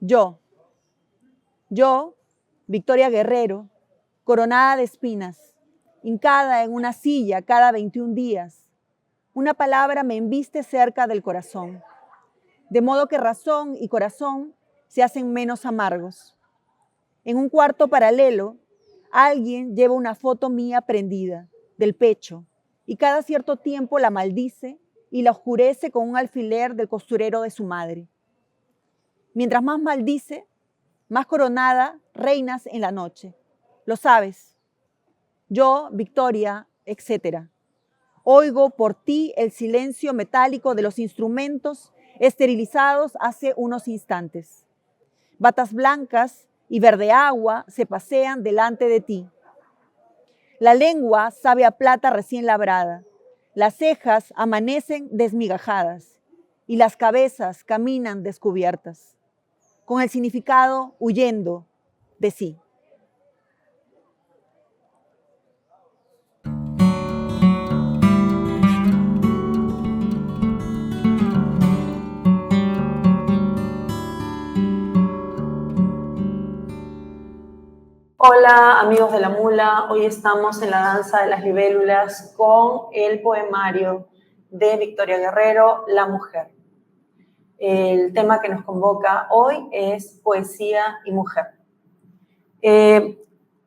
Yo, yo, Victoria Guerrero, coronada de espinas, hincada en una silla cada 21 días, una palabra me embiste cerca del corazón, de modo que razón y corazón se hacen menos amargos. En un cuarto paralelo, alguien lleva una foto mía prendida del pecho y cada cierto tiempo la maldice y la oscurece con un alfiler del costurero de su madre. Mientras más maldice, más coronada reinas en la noche. Lo sabes. Yo, Victoria, etc. Oigo por ti el silencio metálico de los instrumentos esterilizados hace unos instantes. Batas blancas y verde agua se pasean delante de ti. La lengua sabe a plata recién labrada. Las cejas amanecen desmigajadas y las cabezas caminan descubiertas, con el significado huyendo de sí. Hola amigos de la Mula, hoy estamos en la danza de las libélulas con el poemario de Victoria Guerrero, La Mujer. El tema que nos convoca hoy es poesía y mujer.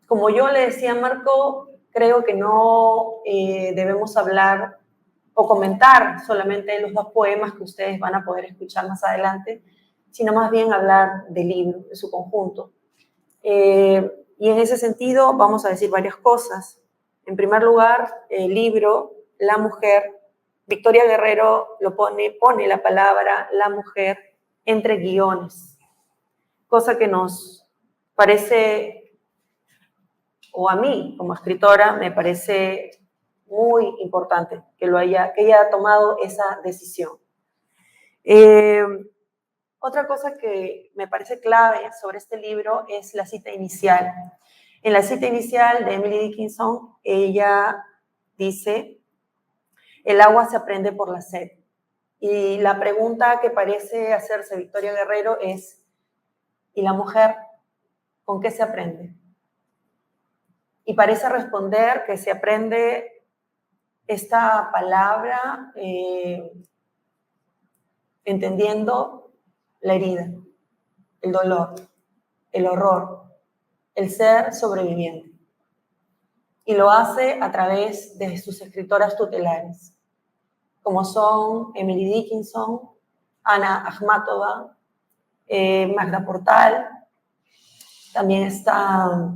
Como yo le decía a Marco, creo que no debemos hablar o comentar solamente los dos poemas que ustedes van a poder escuchar más adelante, sino más bien hablar del libro, de su conjunto. Y en ese sentido vamos a decir varias cosas. En primer lugar, el libro, La Mujer, Victoria Guerrero pone la palabra la mujer entre guiones, cosa que nos parece, o a mí como escritora, me parece muy importante que ella haya tomado esa decisión. Otra cosa que me parece clave sobre este libro es la cita inicial. En la cita inicial de Emily Dickinson, ella dice, el agua se aprende por la sed. Y la pregunta que parece hacerse Victoria Guerrero es, ¿y la mujer con qué se aprende? Y parece responder que se aprende esta palabra entendiendo la herida, el dolor, el horror, el ser sobreviviente. Y lo hace a través de sus escritoras tutelares, como son Emily Dickinson, Ana Akhmatova, Magda Portal, también está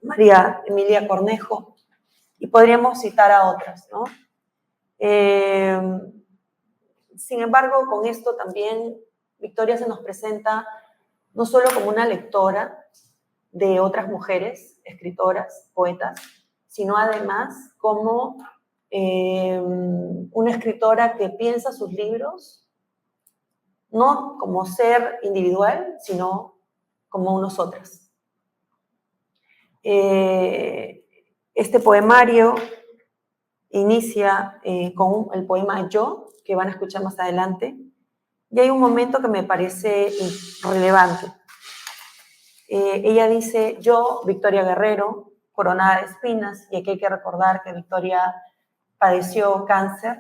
María Emilia Cornejo, y podríamos citar a otras, ¿no? Sin embargo, con esto también Victoria se nos presenta no solo como una lectora de otras mujeres, escritoras, poetas, sino además como una escritora que piensa sus libros no como ser individual, sino como nosotras. Este poemario inicia con el poema Yo, que van a escuchar más adelante, y hay un momento que me parece relevante. Ella dice, yo, Victoria Guerrero, coronada de espinas, y aquí hay que recordar que Victoria padeció cáncer,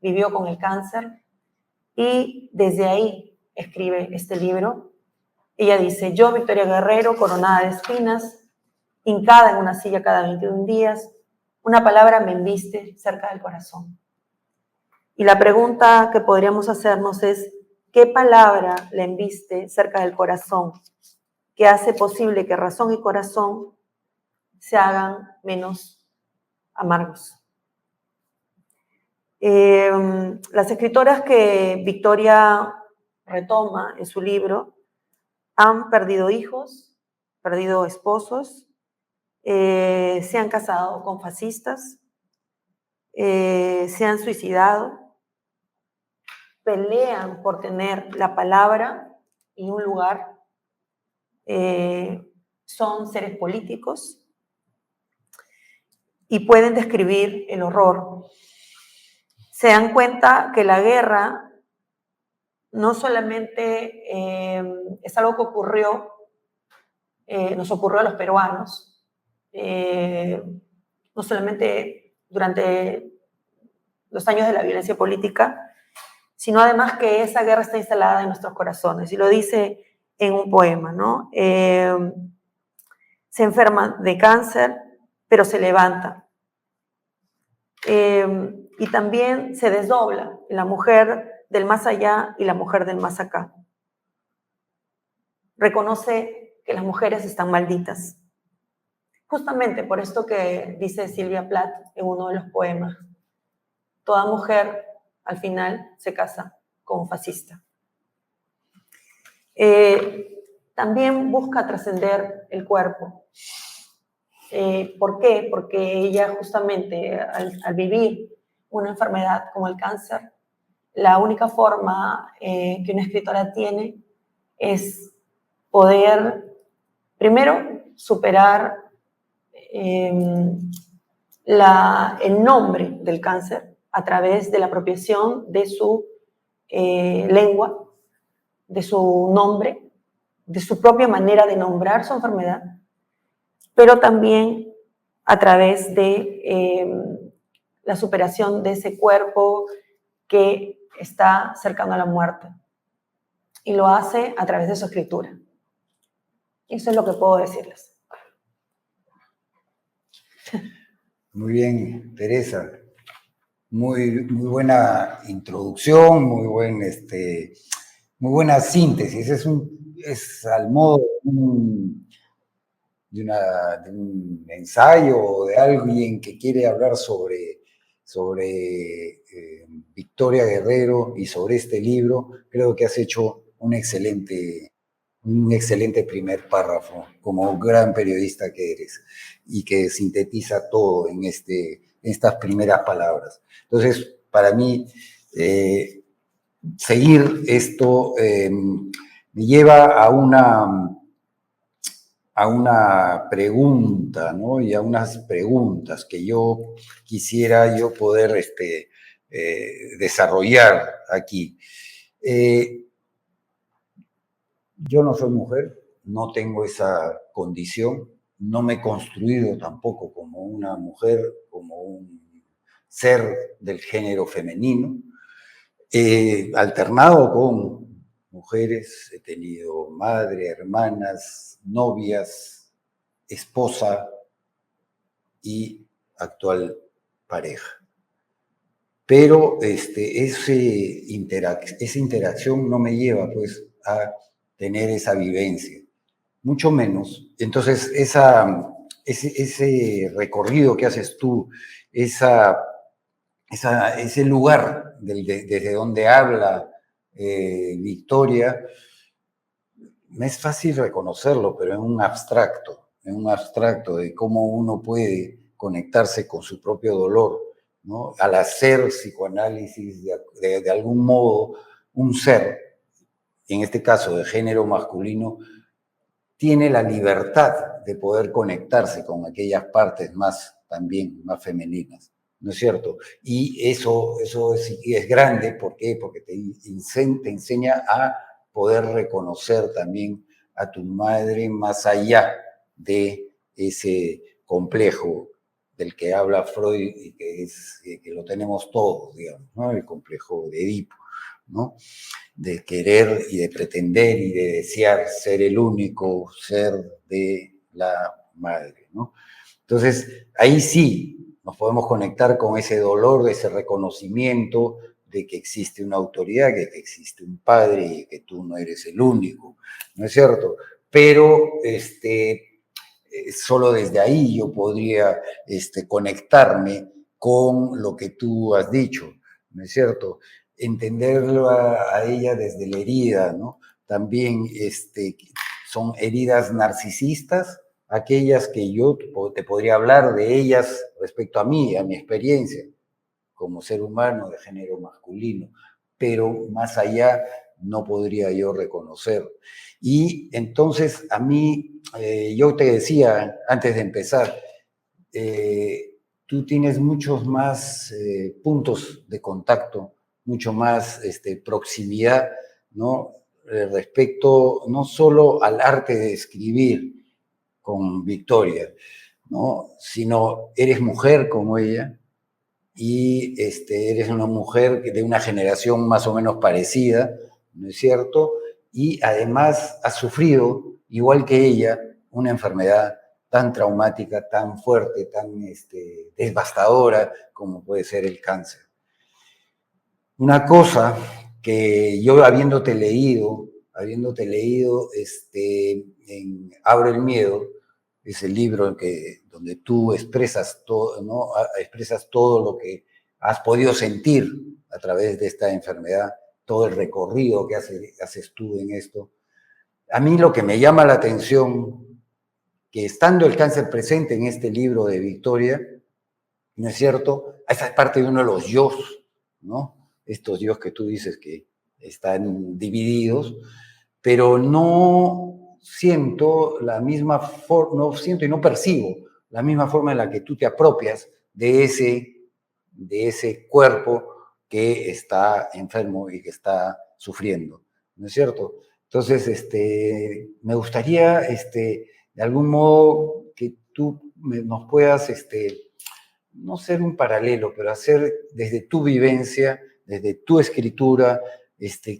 vivió con el cáncer, y desde ahí escribe este libro. Ella dice, yo, Victoria Guerrero, coronada de espinas, hincada en una silla cada 21 días, una palabra me embiste cerca del corazón. Y la pregunta que podríamos hacernos es, ¿qué palabra le embiste cerca del corazón que hace posible que razón y corazón se hagan menos amargos? Las escritoras que Victoria retoma en su libro han perdido hijos, perdido esposos, se han casado con fascistas, se han suicidado, pelean por tener la palabra y un lugar, son seres políticos y pueden describir el horror. Se dan cuenta que la guerra no solamente es algo que ocurrió, nos ocurrió a los peruanos, no solamente durante los años de la violencia política, sino además que esa guerra está instalada en nuestros corazones, y lo dice en un poema, ¿no? Se enferma de cáncer, pero se levanta. Y también se desdobla la mujer del más allá y la mujer del más acá. Reconoce que las mujeres están malditas. Justamente por esto que dice Silvia Plath en uno de los poemas. Toda mujer al final se casa con un fascista. También busca trascender el cuerpo. ¿Por qué? Porque ella justamente al vivir una enfermedad como el cáncer, la única forma que una escritora tiene es poder, primero, superar el nombre del cáncer a través de la apropiación de su lengua, de su nombre, de su propia manera de nombrar su enfermedad, pero también a través de la superación de ese cuerpo que está cercano a la muerte. Y lo hace a través de su escritura. Eso es lo que puedo decirles. Muy bien, Teresa. Muy buena introducción, muy buena síntesis. Es al modo de un ensayo o de alguien que quiere hablar sobre Victoria Guerrero y sobre este libro. Creo que has hecho un excelente primer párrafo, como gran periodista que eres, y que sintetiza todo en estas primeras palabras. Entonces, para mí, seguir esto me lleva a una pregunta, ¿no? Y a unas preguntas que yo quisiera poder desarrollar aquí. Yo no soy mujer, no tengo esa condición, no me he construido tampoco como una mujer, como un ser del género femenino. He alternado con mujeres, he tenido madre, hermanas, novias, esposa y actual pareja. Pero esa interacción no me lleva pues a tener esa vivencia, mucho menos. Entonces, ese recorrido que haces tú, ese lugar desde donde habla Victoria, me es fácil reconocerlo, pero en un abstracto de cómo uno puede conectarse con su propio dolor, ¿no? Al hacer psicoanálisis, de algún modo, un ser, en este caso de género masculino, tiene la libertad de poder conectarse con aquellas partes también más femeninas, ¿no es cierto? Y eso es grande, ¿por qué? Porque te enseña a poder reconocer también a tu madre más allá de ese complejo del que habla Freud y que lo tenemos todos, digamos, ¿no? El complejo de Edipo, ¿no? De querer y de pretender y de desear ser el único ser de la madre, ¿no? Entonces, ahí sí nos podemos conectar con ese dolor, ese reconocimiento de que existe una autoridad, que existe un padre y que tú no eres el único, ¿no es cierto? Pero solo desde ahí yo podría conectarme con lo que tú has dicho, ¿no es cierto? Entenderlo a ella desde la herida, ¿no? También son heridas narcisistas, aquellas que yo te podría hablar de ellas respecto a mí, a mi experiencia como ser humano de género masculino, pero más allá no podría yo reconocer. Y entonces a mí, yo te decía antes de empezar, tú tienes muchos más puntos de contacto, mucho más proximidad ¿no? Respecto no solo al arte de escribir con Victoria, ¿no? Sino eres mujer como ella y eres una mujer de una generación más o menos parecida, ¿no es cierto? Y además has sufrido, igual que ella, una enfermedad tan traumática, tan fuerte, tan devastadora como puede ser el cáncer. Una cosa que yo habiéndote leído en Abre el Miedo, es el libro donde tú expresas todo, ¿no? Expresas todo lo que has podido sentir a través de esta enfermedad, todo el recorrido que haces tú en esto. A mí lo que me llama la atención, que estando el cáncer presente en este libro de Victoria, ¿no es cierto? Esa es parte de uno de los yo, ¿no? Estos yo que tú dices que están divididos, pero no siento la misma forma, no siento y no percibo la misma forma en la que tú te apropias de ese cuerpo que está enfermo y que está sufriendo, ¿no es cierto? Entonces, me gustaría, de algún modo, que tú nos puedas, no ser un paralelo, pero hacer desde tu vivencia, desde tu escritura,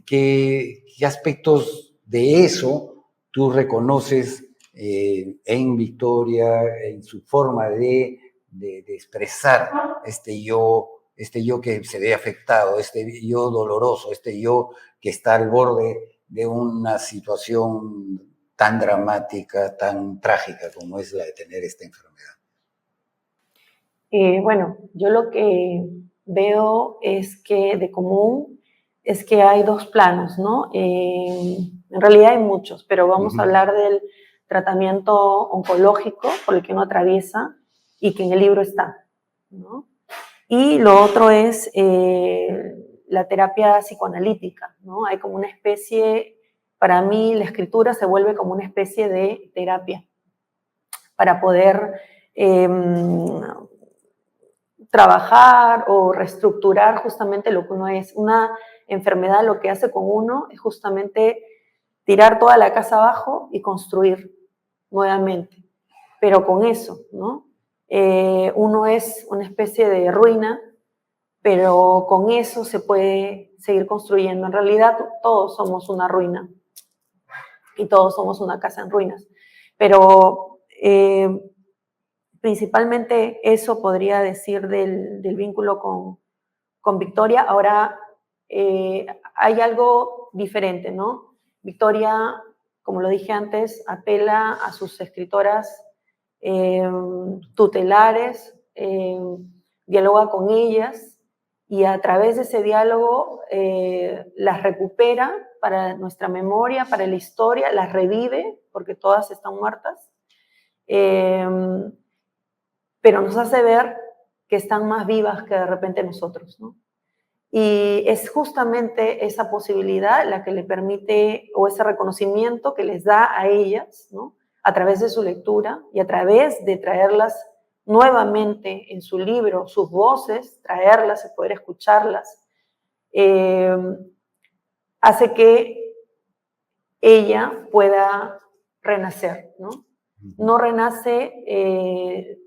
qué aspectos de eso tú reconoces en Victoria, en su forma de expresar este yo que se ve afectado, este yo doloroso, este yo que está al borde de una situación tan dramática, tan trágica como es la de tener esta enfermedad. Bueno, yo lo que veo es que de común es que hay dos planos, ¿no? En realidad hay muchos, pero vamos a hablar del tratamiento oncológico por el que uno atraviesa y que en el libro está, ¿no? Y lo otro es la terapia psicoanalítica, ¿no? Hay como una especie, para mí la escritura se vuelve como una especie de terapia para poder trabajar o reestructurar justamente lo que uno es. Una enfermedad lo que hace con uno es justamente tirar toda la casa abajo y construir nuevamente, pero con eso, ¿no? Uno es una especie de ruina, pero con eso se puede seguir construyendo. En realidad todos somos una ruina y todos somos una casa en ruinas, pero principalmente eso podría decir del vínculo con Victoria. Ahora, hay algo diferente, ¿no? Victoria, como lo dije antes, apela a sus escritoras tutelares, dialoga con ellas y a través de ese diálogo las recupera para nuestra memoria, para la historia, las revive, porque todas están muertas, pero nos hace ver que están más vivas que de repente nosotros, ¿no? Y es justamente esa posibilidad la que le permite, o ese reconocimiento que les da a ellas, ¿no? A través de su lectura y a través de traerlas nuevamente en su libro, sus voces, traerlas y poder escucharlas, hace que ella pueda renacer, ¿no? No renace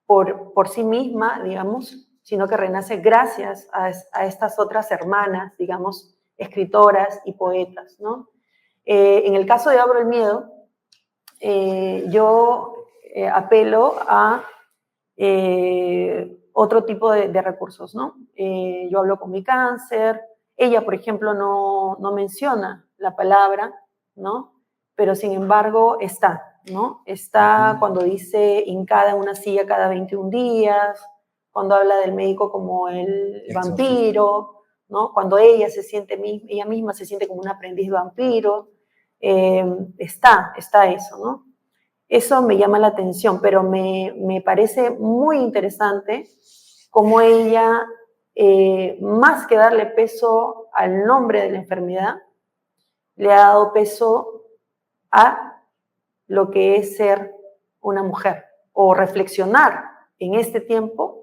por sí misma, digamos, sino que renace gracias a estas otras hermanas, digamos, escritoras y poetas, ¿no? En el caso de Abro el Miedo, yo apelo a otro tipo de recursos, ¿no? Yo hablo con mi cáncer, ella, por ejemplo, no menciona la palabra, ¿no? Pero sin embargo está, ¿no? Está cuando dice hincada en una silla cada 21 días, cuando habla del médico como el vampiro, ¿no? Cuando ella misma se siente como un aprendiz vampiro, está eso, ¿no? Eso me llama la atención, pero me parece muy interesante cómo ella, más que darle peso al nombre de la enfermedad, le ha dado peso a lo que es ser una mujer o reflexionar en este tiempo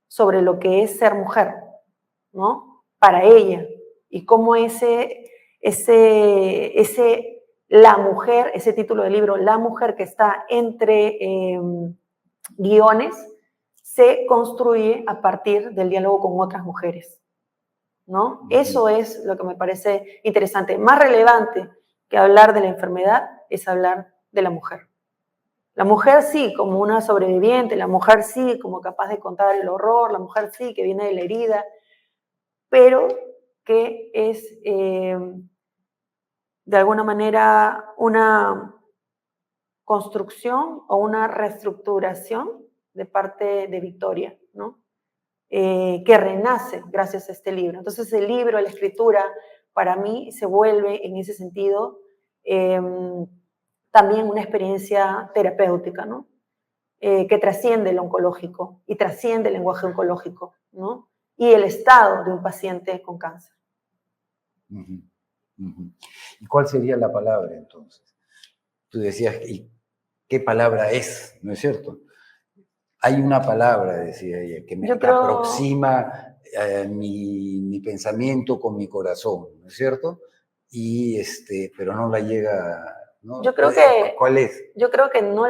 sobre lo que es ser mujer, ¿no? Para ella y cómo ese la mujer, ese título del libro, la mujer que está entre guiones, se construye a partir del diálogo con otras mujeres, ¿no? Eso es lo que me parece interesante. Más relevante que hablar de la enfermedad es hablar de la mujer. La mujer sí, como una sobreviviente, la mujer sí, como capaz de contar el horror, la mujer sí, que viene de la herida, pero que es de alguna manera una construcción o una reestructuración de parte de Victoria, ¿no? Que renace gracias a este libro. Entonces el libro, la escritura, para mí se vuelve en ese sentido también una experiencia terapéutica, ¿no? Que trasciende lo oncológico y trasciende el lenguaje oncológico, ¿no? Y el estado de un paciente con cáncer. Uh-huh. Uh-huh. ¿Y cuál sería la palabra entonces? Tú decías, ¿y qué palabra es? ¿No es cierto? Hay una palabra, decía ella, que me aproxima mi pensamiento con mi corazón, ¿no es cierto? Y pero no la llega, ¿no? Yo creo que, ¿cuál es? Yo creo que no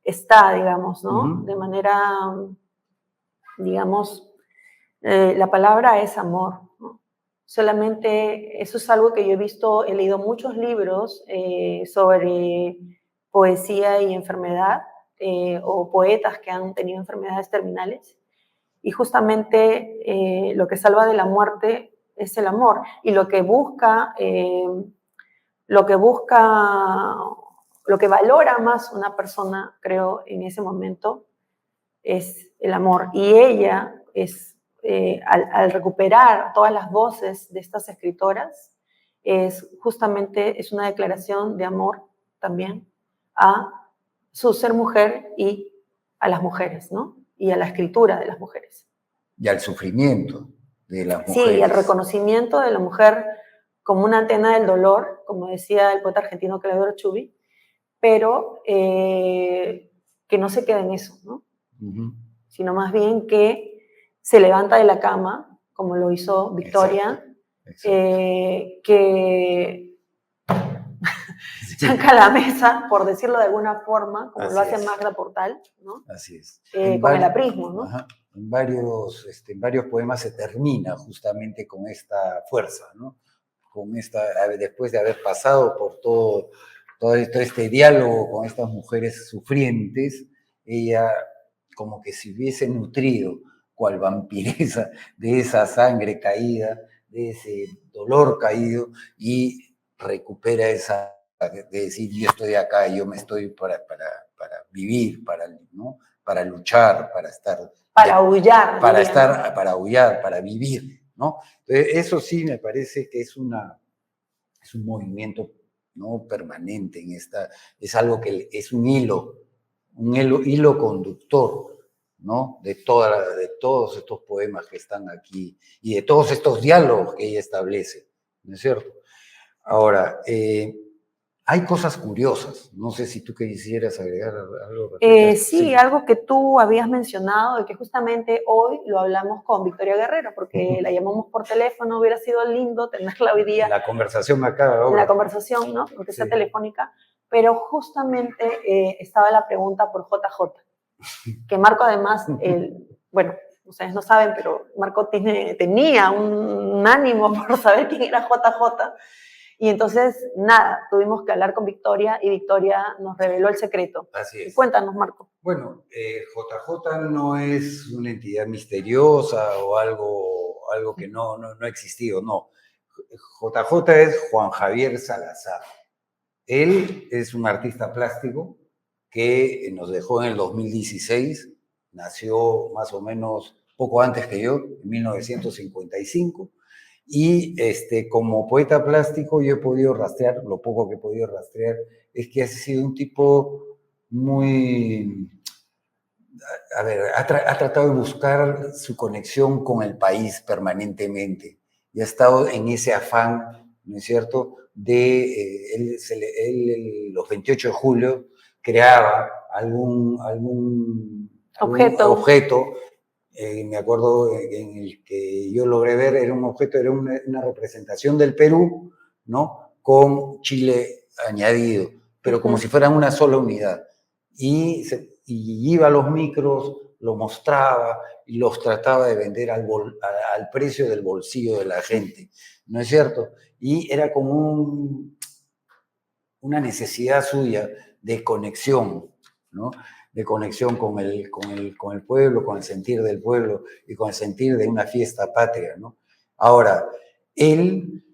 está, digamos, ¿no? Uh-huh. De manera, digamos, la palabra es amor, ¿no? Solamente eso es algo que yo he visto, he leído muchos libros sobre poesía y enfermedad, o poetas que han tenido enfermedades terminales, y justamente lo que salva de la muerte es el amor, y lo que valora más una persona, creo, en ese momento, es el amor. Y ella al recuperar todas las voces de estas escritoras, justamente es una declaración de amor también a su ser mujer y a las mujeres, ¿no? Y a la escritura de las mujeres. Y al sufrimiento de las mujeres. Sí, y al reconocimiento de la mujer como una antena del dolor, como decía el poeta argentino Claudio Orchubí, pero que no se queda en eso, ¿no? Uh-huh. Sino más bien que se levanta de la cama, como lo hizo Victoria, que chanca la mesa, por decirlo de alguna forma, como lo hace Magda Portal, ¿no? Así es. Con el aprismo, ¿no? Ajá. En varios poemas se termina justamente con esta fuerza, ¿no? Después de haber pasado por todo este diálogo con estas mujeres sufrientes, ella como que se hubiese nutrido cual vampiresa de esa sangre caída, de ese dolor caído, y recupera esa, de decir, yo estoy acá, yo me estoy para vivir, ¿no? Para luchar, para estar... Para aullar. Para aullar, para vivir, ¿no? Entonces, eso sí me parece que es un movimiento, ¿no? Permanente en es algo que es un hilo conductor, ¿no? De todos estos poemas que están aquí y de todos estos diálogos que ella establece, ¿no es cierto? Ahora, hay cosas curiosas, no sé si tú quisieras agregar algo. Sí, algo que tú habías mencionado y que justamente hoy lo hablamos con Victoria Guerrero, porque la llamamos por teléfono, hubiera sido lindo tenerla hoy día. La conversación acá ahora. La conversación, ¿no? Porque sea telefónica, pero justamente estaba la pregunta por JJ, que Marco además, bueno, ustedes no saben, pero Marco tenía un ánimo por saber quién era JJ. Y entonces, nada, tuvimos que hablar con Victoria y Victoria nos reveló el secreto. Así es. Cuéntanos, Marco. Bueno, JJ no es una entidad misteriosa o algo que no ha existido, no. JJ es Juan Javier Salazar. Él es un artista plástico que nos dejó en el 2016, nació más o menos poco antes que yo, en 1955. Y como poeta plástico yo he podido rastrear, lo poco que he podido rastrear, es que ha sido un tipo muy, ha tratado de buscar su conexión con el país permanentemente y ha estado en ese afán, ¿no es cierto?, de, él los 28 de julio creaba algún objeto me acuerdo en el que yo logré ver, era un objeto, era una representación del Perú, ¿no? Con Chile añadido, pero como si fueran una sola unidad. Y iba a los micros, lo mostraba y los trataba de vender al precio del bolsillo de la gente, ¿no es cierto? Y era como una necesidad suya de conexión, ¿no? De conexión con el pueblo, con el sentir del pueblo y con el sentir de una fiesta patria, ¿no? Ahora, él,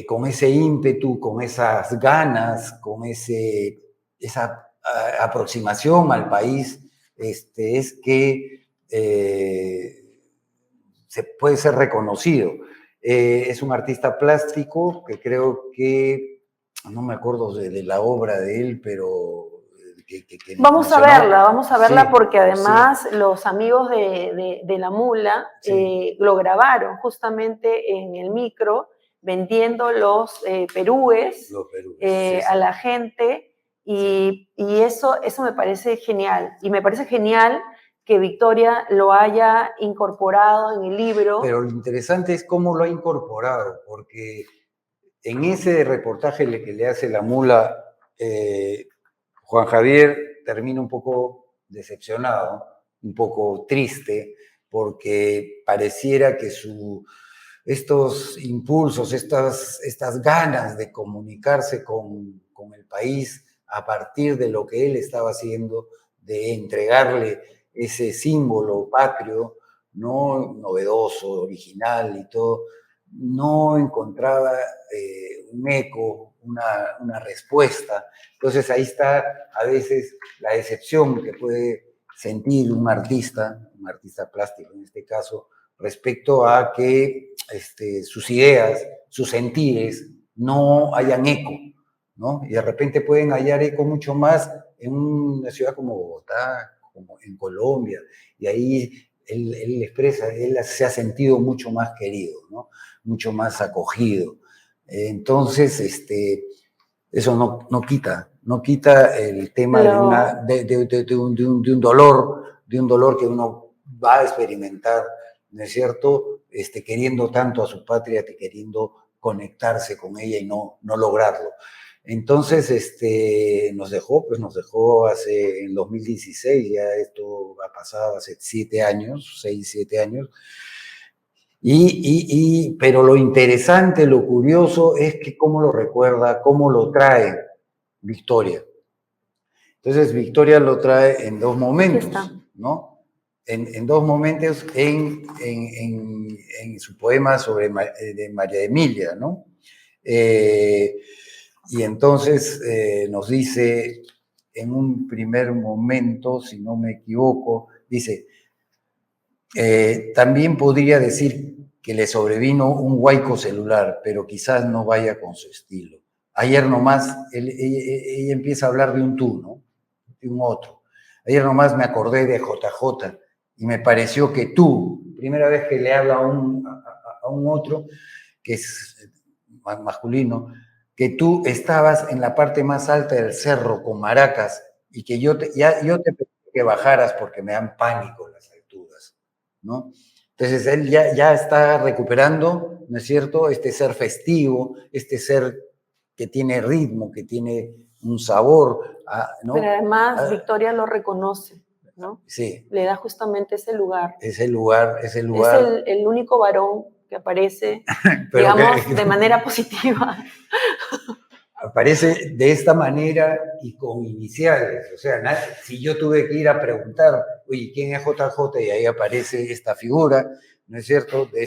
con ese ímpetu, con esas ganas, con esa aproximación al país, es que se puede ser reconocido. Es un artista plástico que creo que, no me acuerdo de la obra de él, pero... Vamos a verla sí, porque además sí. Los amigos de La Mula sí. Lo grabaron justamente en el micro, vendiendo los perúes sí, a la gente y eso me parece genial. Y me parece genial que Victoria lo haya incorporado en el libro. Pero lo interesante es cómo lo ha incorporado, porque en ese reportaje que le hace La Mula, Juan Javier termina un poco decepcionado, un poco triste, porque pareciera que estos impulsos, estas ganas de comunicarse con el país a partir de lo que él estaba haciendo, de entregarle ese símbolo patrio, no novedoso, original y todo, no encontraba un eco, una respuesta. Entonces ahí está a veces la decepción que puede sentir un artista plástico en este caso, respecto a que sus ideas, sus sentires no hayan eco, ¿no? Y de repente pueden hallar eco mucho más en una ciudad como Bogotá, como en Colombia, y ahí él expresa, él se ha sentido mucho más querido, ¿no? Mucho más acogido. Entonces, eso no quita el tema de un dolor que uno va a experimentar, ¿no es cierto? Queriendo tanto a su patria, queriendo conectarse con ella y no lograrlo. Entonces, nos dejó hace, en 2016, ya esto ha pasado hace 7 años, 6, 7 años, pero lo interesante, lo curioso es que cómo lo recuerda, cómo lo trae Victoria. Entonces, Victoria lo trae en 2 momentos, ¿no? En 2 momentos en su poema de María Emilia, ¿no? Y entonces nos dice, en un primer momento, si no me equivoco, dice, también podría decir que le sobrevino un huaico celular, pero quizás no vaya con su estilo. Ayer nomás, ella empieza a hablar de un tú, ¿no? De un otro. Ayer nomás me acordé de JJ y me pareció que tú, primera vez que le habla a un otro, que es masculino, que tú estabas en la parte más alta del cerro con maracas y que yo te pedí que bajaras porque me dan pánico las alturas, ¿no? Entonces él ya está recuperando, ¿no es cierto?, este ser festivo, este ser que tiene ritmo, que tiene un sabor, ¿no? Pero además Victoria lo reconoce, ¿no? Sí. Le da justamente ese lugar. Ese lugar. Es el único varón que aparece, digamos, de manera positiva. Aparece de esta manera y con iniciales. O sea, si yo tuve que ir a preguntar, oye, ¿quién es JJ? Y ahí aparece esta figura, ¿no es cierto?, de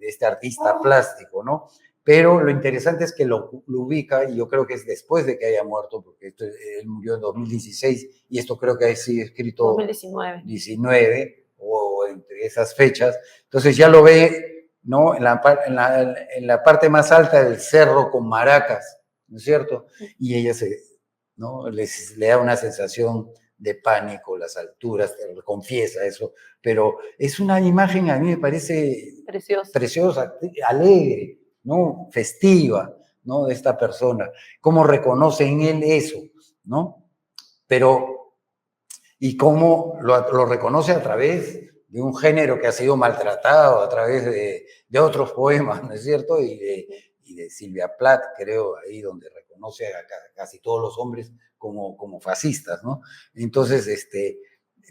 este artista plástico, ¿no? Pero lo interesante es que lo ubica, y yo creo que es después de que haya muerto, porque él murió en 2016, y esto creo que ha sido escrito 2019, o entre esas fechas. Entonces ya lo ve, ¿no?, en la parte más alta del cerro con maracas, ¿no es cierto? Y ella ¿no?, le da una sensación de pánico, las alturas, confiesa eso, pero es una imagen, a mí me parece preciosa, alegre, ¿no?, festiva, ¿no?, de esta persona, cómo reconoce en él eso, ¿no? Pero, y cómo lo reconoce a través de un género que ha sido maltratado a través de otros poemas, ¿no es cierto? Y de Silvia Plath, creo, ahí donde reconoce a casi todos los hombres como fascistas, ¿no? Entonces,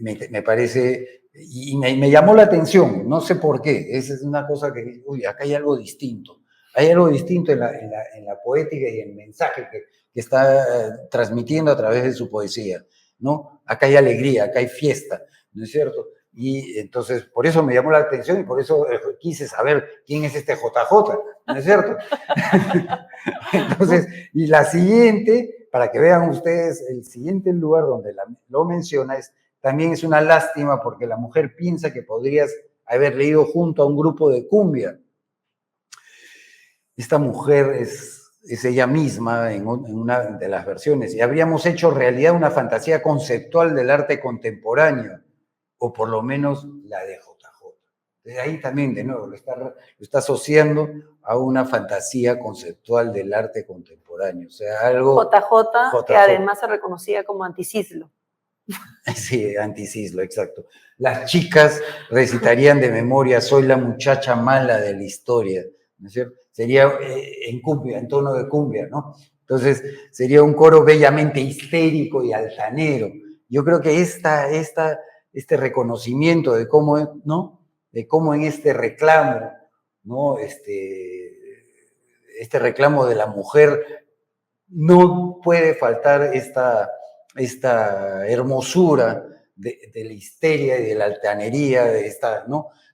me parece, y me llamó la atención, no sé por qué, esa es una cosa que, uy, acá hay algo distinto. Hay algo distinto en la poética y en el mensaje que está transmitiendo a través de su poesía, ¿no? Acá hay alegría, acá hay fiesta, ¿no es cierto? Y entonces, por eso me llamó la atención y por eso quise saber quién es este JJ, ¿no es cierto? Entonces, y la siguiente, para que vean ustedes, el siguiente lugar donde lo menciona también es una lástima porque la mujer piensa que podrías haber leído junto a un grupo de cumbia. Esta mujer es ella misma en una de las versiones, y habríamos hecho realidad una fantasía conceptual del arte contemporáneo, o por lo menos la de JJ. De ahí también, de nuevo, lo está asociando a una fantasía conceptual del arte contemporáneo. O sea, algo... JJ, que además se reconocía como anticislo. Sí, anticislo, exacto. Las chicas recitarían de memoria, soy la muchacha mala de la historia, ¿no es cierto? Sería en cumbia, en tono de cumbia, ¿no? Entonces, sería un coro bellamente histérico y altanero. Yo creo que este reconocimiento de cómo, ¿no? De cómo en este reclamo, ¿no? Este reclamo de la mujer, no puede faltar esta hermosura de la histeria y de la altanería, de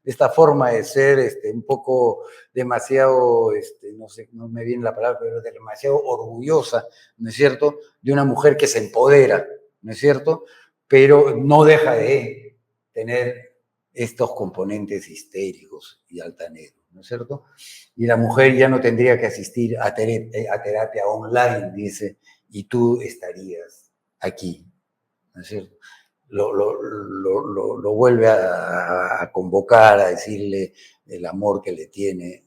esta forma de ser un poco demasiado, no sé, no me viene la palabra, pero demasiado orgullosa, ¿no es cierto?, de una mujer que se empodera, ¿no es cierto?, pero no deja de tener estos componentes histéricos y altaneros, ¿no es cierto? Y la mujer ya no tendría que asistir a terapia online, dice, y tú estarías aquí, ¿no es cierto? Lo vuelve a convocar, a decirle el amor que le tiene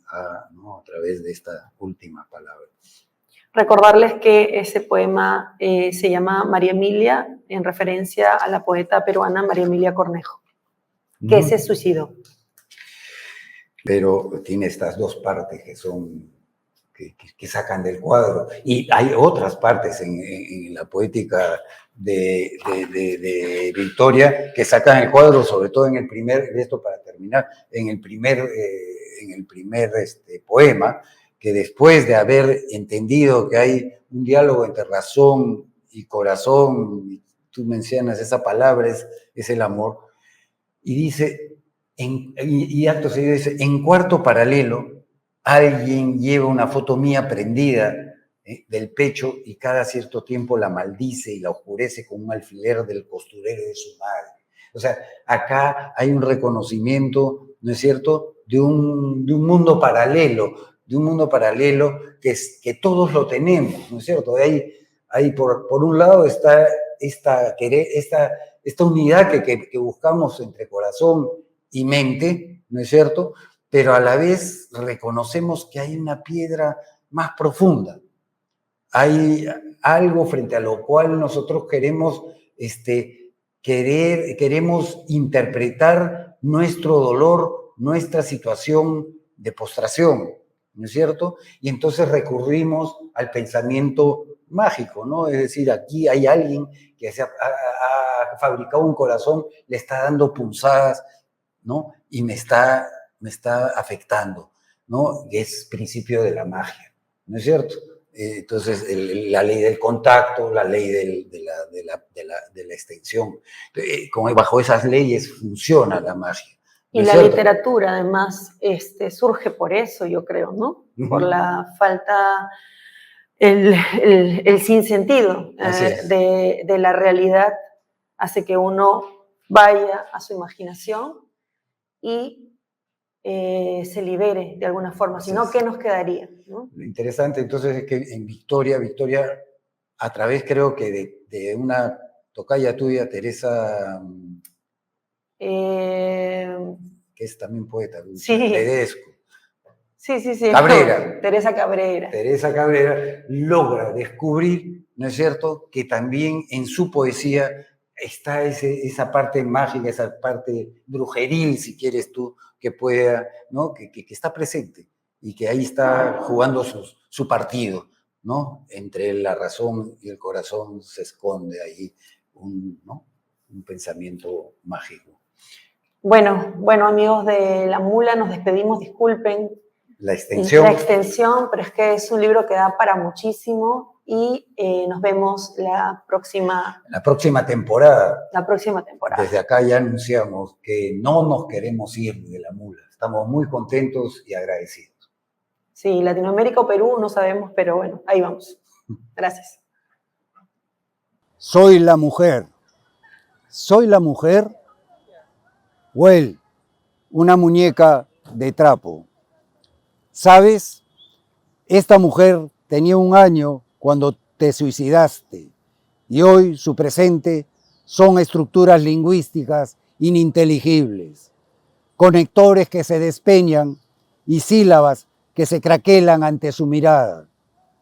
¿no? a través de esta última palabra. Recordarles que ese poema se llama María Emilia, en referencia a la poeta peruana María Emilia Cornejo, que se suicidó. Pero tiene estas dos partes que son... Que sacan del cuadro. Y hay otras partes en la poética de Victoria que sacan el cuadro, sobre todo en el primer, esto para terminar, en el primer poema, que después de haber entendido que hay un diálogo entre razón y corazón, y tú mencionas esa palabra, es el amor, y dice, y acto seguido dice, en cuarto paralelo, alguien lleva una foto mía prendida del pecho y cada cierto tiempo la maldice y la oscurece con un alfiler del costurero de su madre. O sea, acá hay un reconocimiento, ¿no es cierto?, de un mundo paralelo, que todos lo tenemos, ¿no es cierto? Ahí por un lado está esta unidad que buscamos entre corazón y mente, ¿no es cierto?, pero a la vez reconocemos que hay una piedra más profunda. Hay algo frente a lo cual nosotros queremos interpretar nuestro dolor, nuestra situación de postración, ¿no es cierto? Y entonces recurrimos al pensamiento mágico, ¿no? Es decir, aquí hay alguien que ha fabricado un corazón, le está dando punzadas, ¿no? Y me está afectando, ¿no? Que es principio de la magia, ¿no es cierto? Entonces, la ley del contacto, la ley de la extensión. Como bajo esas leyes funciona la magia. ¿No y la cierto? Literatura, además, surge por eso, yo creo, ¿no? Por la falta, el sinsentido de la realidad hace que uno vaya a su imaginación y se libere de alguna forma, si no, ¿qué nos quedaría? ¿No? Lo interesante entonces es que en Victoria, a través creo que de una tocaya tuya, Teresa, que es también poeta, sí. Ledesco. Sí. Cabrera. Teresa Cabrera. Teresa Cabrera logra descubrir, ¿no es cierto?, que también en su poesía está esa parte mágica, esa parte brujeril, si quieres tú, que pueda, ¿no? Que está presente y que ahí está jugando su partido, ¿no? Entre la razón y el corazón se esconde ahí ¿no? Un pensamiento mágico. Bueno, amigos de La Mula, nos despedimos, disculpen La extensión. La extensión, pero es que es un libro que da para muchísimo y nos vemos la próxima temporada. La próxima temporada. Desde acá ya anunciamos que no nos queremos ir de La Mula. Estamos muy contentos y agradecidos. Sí, Latinoamérica o Perú, no sabemos, pero bueno, ahí vamos. Gracias. Soy la mujer. Soy la mujer. Well, una muñeca de trapo. ¿Sabes? Esta mujer tenía 1 año cuando te suicidaste y hoy su presente son estructuras lingüísticas ininteligibles, conectores que se despeñan y sílabas que se craquelan ante su mirada.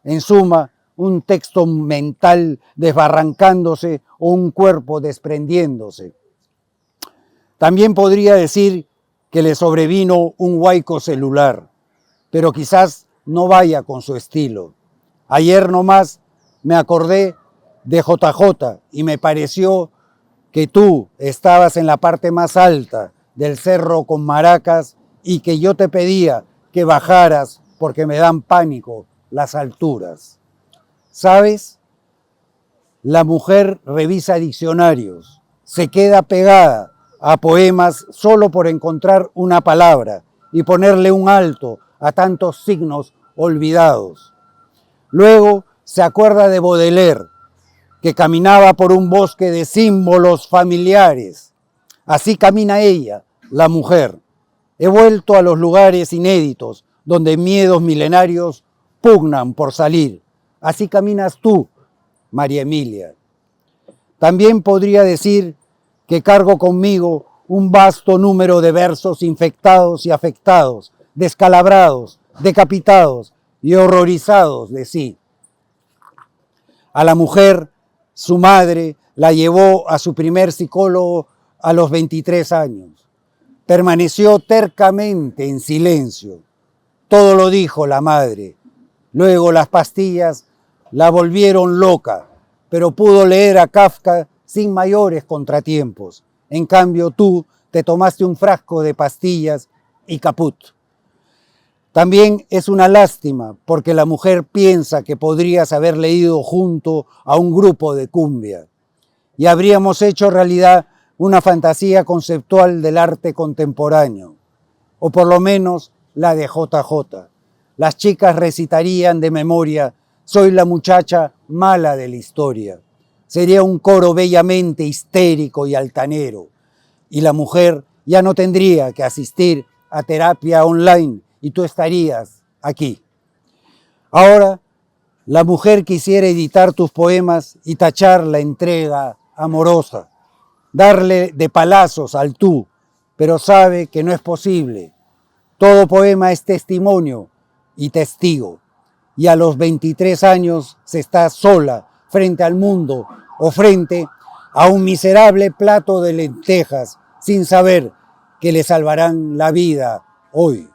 En suma, un texto mental desbarrancándose o un cuerpo desprendiéndose. También podría decir que le sobrevino un huaico celular, pero quizás no vaya con su estilo. Ayer nomás me acordé de JJ y me pareció que tú estabas en la parte más alta del cerro con maracas y que yo te pedía que bajaras porque me dan pánico las alturas. ¿Sabes? La mujer revisa diccionarios, se queda pegada a poemas solo por encontrar una palabra y ponerle un alto a tantos signos olvidados. Luego se acuerda de Baudelaire, que caminaba por un bosque de símbolos familiares. Así camina ella, la mujer. He vuelto a los lugares inéditos, donde miedos milenarios pugnan por salir. Así caminas tú, María Emilia. También podría decir que cargo conmigo un vasto número de versos infectados y afectados, descalabrados, decapitados y horrorizados de sí. A la mujer, su madre la llevó a su primer psicólogo a los 23 años. Permaneció tercamente en silencio. Todo lo dijo la madre. Luego las pastillas la volvieron loca, pero pudo leer a Kafka sin mayores contratiempos. En cambio, tú te tomaste un frasco de pastillas y caput. También es una lástima porque la mujer piensa que podrías haber leído junto a un grupo de cumbia y habríamos hecho realidad una fantasía conceptual del arte contemporáneo, o por lo menos la de JJ. Las chicas recitarían de memoria: soy la muchacha mala de la historia. Sería un coro bellamente histérico y altanero, y la mujer ya no tendría que asistir a terapia online y tú estarías aquí. Ahora, la mujer quisiera editar tus poemas y tachar la entrega amorosa, darle de palazos al tú, pero sabe que no es posible. Todo poema es testimonio y testigo, y a los 23 años se está sola frente al mundo o frente a un miserable plato de lentejas sin saber que le salvarán la vida hoy.